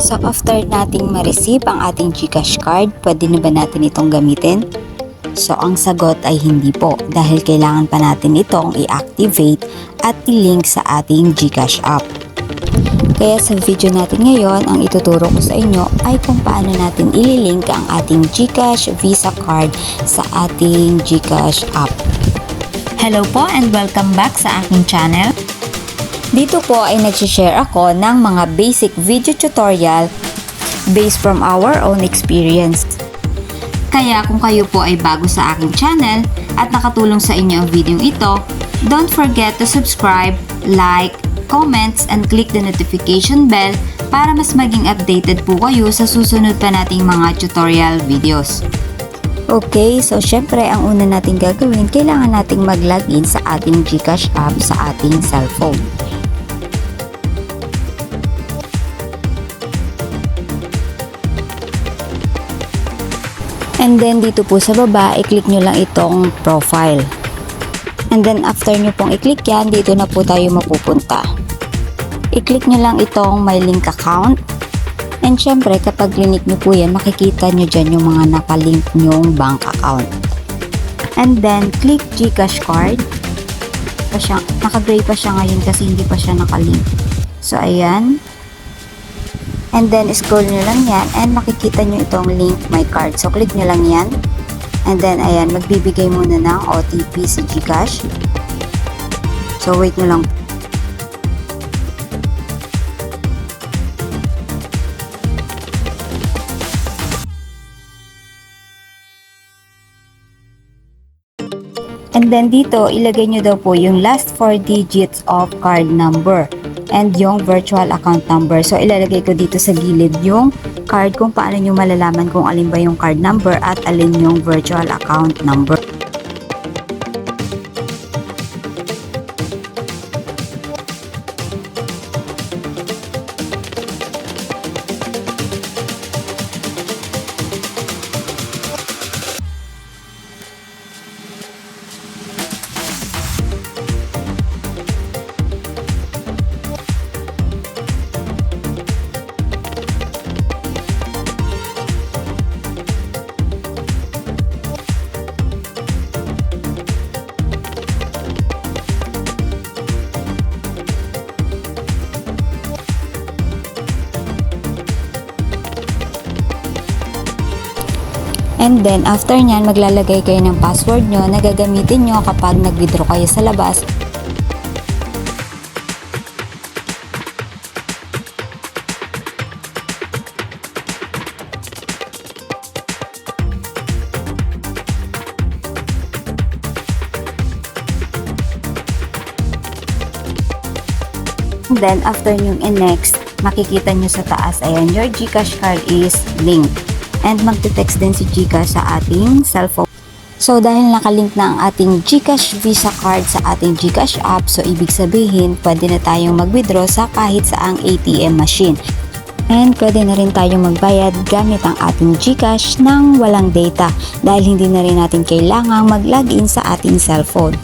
So after nating ma-receive ang ating GCash card, pwede na ba natin itong gamitin? So ang sagot ay hindi po dahil kailangan pa natin itong i-activate at i-link sa ating GCash app. Kaya sa video natin ngayon, ang ituturo ko sa inyo ay kung paano natin i-link ang ating GCash Visa card sa ating GCash app. Hello po and welcome back sa aking channel. Dito po ay nag-share ako ng mga basic video tutorial based from our own experience. Kaya kung kayo po ay bago sa aking channel at nakatulong sa inyo ang video ito, don't forget to subscribe, like, comments, and click the notification bell para mas maging updated po kayo sa susunod pa nating mga tutorial videos. Okay, so syempre ang una nating gagawin, kailangan nating mag-login sa ating GCash app sa ating cellphone. And then dito po sa baba, i-click nyo lang itong profile. And then after nyo pong i-click yan, dito na po tayo mapupunta. I-click nyo lang itong my link account. And syempre kapag click nyo po yan, makikita nyo dyan yung mga nakalink nyong bank account. And then click GCash card. Naka-gray pa siya ngayon kasi hindi pa siya nakalink. So ayan. And then, scroll nyo lang yan and makikita nyo itong link my card. So, click nyo lang yan. And then, ayan, magbibigay muna ng OTP si GCash. So, wait nyo lang. And then, dito, ilagay nyo daw po yung last 4 digits of card number and yung virtual account number. So, ilalagay ko dito sa gilid yung card kung paano nyo malalaman kung alin ba yung card number at alin yung virtual account number. And then, after nyan, maglalagay kayo ng password nyo na gagamitin nyo kapag nag-withdraw kayo sa labas. And then, after nyo next, makikita nyo sa taas, ayan, your GCash card is linked. And magte-text din si GCash sa ating cellphone. So dahil nakalink na ang ating GCash Visa card sa ating GCash app, so ibig sabihin pwede na tayong mag-withdraw sa kahit saang ATM machine. And pwede na rin tayong magbayad gamit ang ating GCash nang walang data dahil hindi na rin natin kailangang mag-login sa ating cellphone.